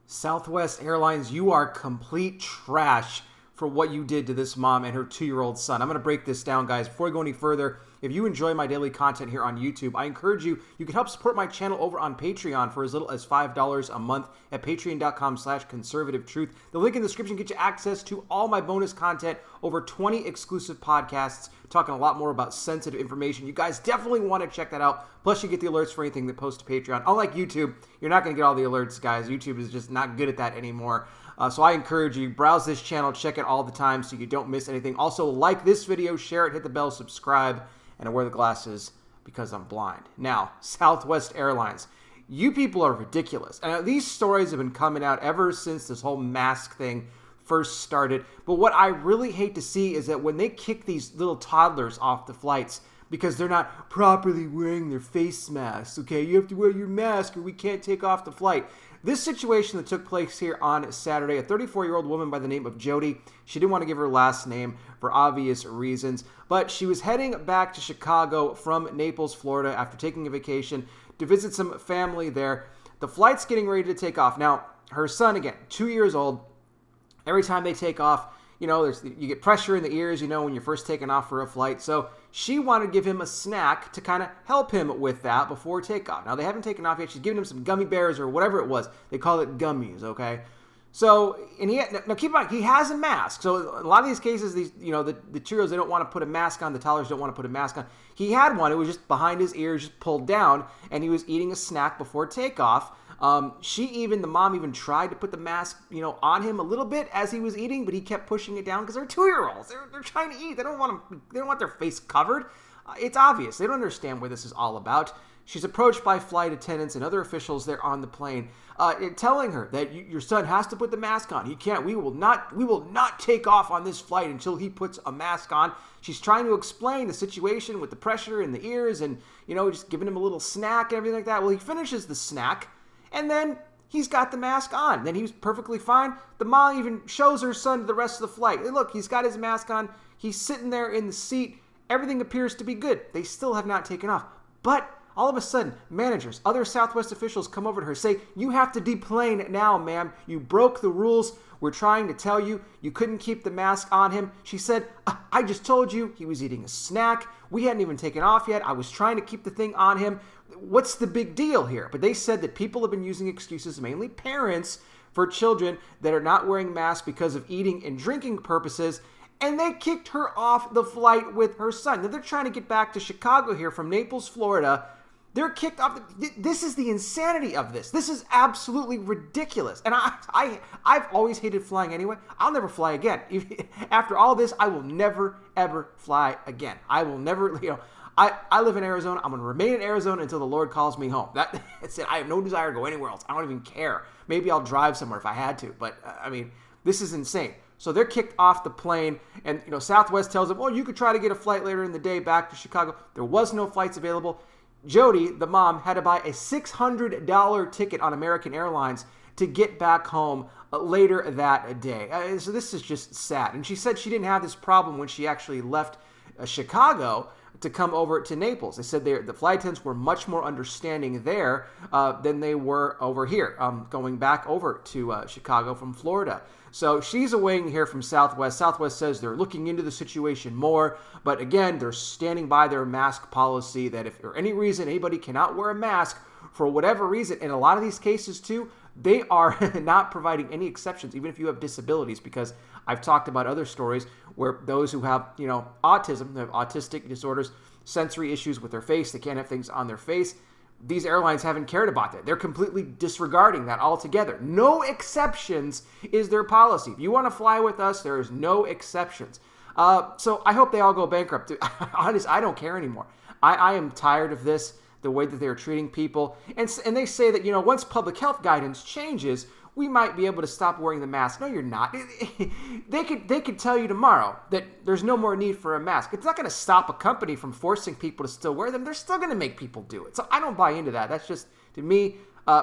Southwest Airlines, you are complete trash for what you did to this mom and her 2-year-old son. I'm going to break this down, guys. Before we go any further, if you enjoy my daily content here on YouTube, I encourage you can help support my channel over on Patreon for as little as $5 a month at patreon.com/conservativetruth. The link in the description gets you access to all my bonus content, over 20 exclusive podcasts, talking a lot more about sensitive information. You guys definitely want to check that out. Plus, you get the alerts for anything that posts to Patreon. Unlike YouTube, you're not going to get all the alerts, guys. YouTube is just not good at that anymore. So I encourage you, browse this channel, check it all the time so you don't miss anything. Also, like this video, share it, hit the bell, subscribe, and I wear the glasses because I'm blind. Now, Southwest Airlines. You people are ridiculous. And these stories have been coming out ever since this whole mask thing first started. But what I really hate to see is that when they kick these little toddlers off the flights because they're not properly wearing their face masks, okay? You have to wear your mask or we can't take off the flight. This situation that took place here on Saturday, a 34-year-old woman by the name of Jody, she didn't want to give her last name for obvious reasons, but she was heading back to Chicago from Naples, Florida after taking a vacation to visit some family there. The flight's getting ready to take off. Now, her son, again, 2 years old, every time they take off, you get pressure in the ears, when you're first taking off for a flight. So she wanted to give him a snack to kind of help him with that before takeoff. Now, they haven't taken off yet. She's giving him some gummy bears or whatever it was. They call it gummies, okay? So, and now keep in mind, he has a mask. So a lot of these cases, the Cheerios, they don't want to put a mask on. The toddlers don't want to put a mask on. He had one. It was just behind his ears, just pulled down, and he was eating a snack before takeoff. The mom even tried to put the mask, on him a little bit as he was eating, but he kept pushing it down because they're 2-year-olds. They're trying to eat. They don't want their face covered. It's obvious. They don't understand what this is all about. She's approached by flight attendants and other officials there on the plane, telling her that your son has to put the mask on. He can't. We will not take off on this flight until he puts a mask on. She's trying to explain the situation with the pressure in the ears and, just giving him a little snack and everything like that. Well, he finishes the snack. And then he's got the mask on. Then he was perfectly fine. The mom even shows her son to the rest of the flight. Hey, look, he's got his mask on. He's sitting there in the seat. Everything appears to be good. They still have not taken off. But all of a sudden, managers, other Southwest officials come over to her, say, you have to deplane now, ma'am. You broke the rules. We're trying to tell you you couldn't keep the mask on him. She said, I just told you he was eating a snack. We hadn't even taken off yet. I was trying to keep the thing on him. What's the big deal here? But they said that people have been using excuses, mainly parents, for children that are not wearing masks because of eating and drinking purposes, and they kicked her off the flight with her son. Now they're trying to get back to Chicago here from Naples, Florida. They're kicked off. This is the insanity of this. This is absolutely ridiculous. And I've always hated flying anyway. I'll never fly again. After all this, I will never, ever fly again. I will never, I live in Arizona. I'm going to remain in Arizona until the Lord calls me home. That's it. I have no desire to go anywhere else. I don't even care. Maybe I'll drive somewhere if I had to. But, this is insane. So they're kicked off the plane, and, Southwest tells them, well, you could try to get a flight later in the day back to Chicago. There was no flights available. Jody, the mom, had to buy a $600 ticket on American Airlines to get back home later that day. So this is just sad. And she said she didn't have this problem when she actually left Chicago to come over to Naples. They said the flight attendants were much more understanding there than they were over here, going back over to Chicago from Florida. So she's awaiting here from Southwest. Southwest says they're looking into the situation more, but again, they're standing by their mask policy that if for any reason anybody cannot wear a mask for whatever reason, in a lot of these cases too, they are not providing any exceptions, even if you have disabilities, because I've talked about other stories where those who have, autism, they have autistic disorders, sensory issues with their face, they can't have things on their face. These airlines haven't cared about that. They're completely disregarding that altogether. No exceptions is their policy. If you want to fly with us, there is no exceptions. So I hope they all go bankrupt. Honestly, I don't care anymore. I am tired of this, the way that they're treating people. And they say that, once public health guidance changes, we might be able to stop wearing the mask. No, you're not. They could tell you tomorrow that there's no more need for a mask. It's not going to stop a company from forcing people to still wear them. They're still going to make people do it. So I don't buy into that. That's just, to me,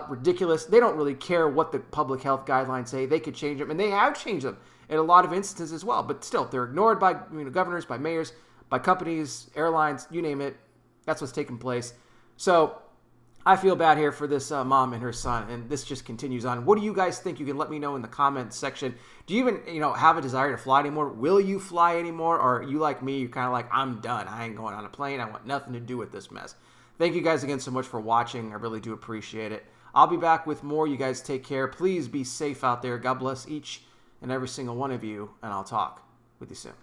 ridiculous. They don't really care what the public health guidelines say. They could change them, and they have changed them in a lot of instances as well. But still, they're ignored by governors, by mayors, by companies, airlines, you name it. That's what's taking place. So I feel bad here for this mom and her son, and this just continues on. What do you guys think? You can let me know in the comments section. Do you even, have a desire to fly anymore? Will you fly anymore? Or are you like me? You're kind of like, I'm done. I ain't going on a plane. I want nothing to do with this mess. Thank you guys again so much for watching. I really do appreciate it. I'll be back with more. You guys take care. Please be safe out there. God bless each and every single one of you, and I'll talk with you soon.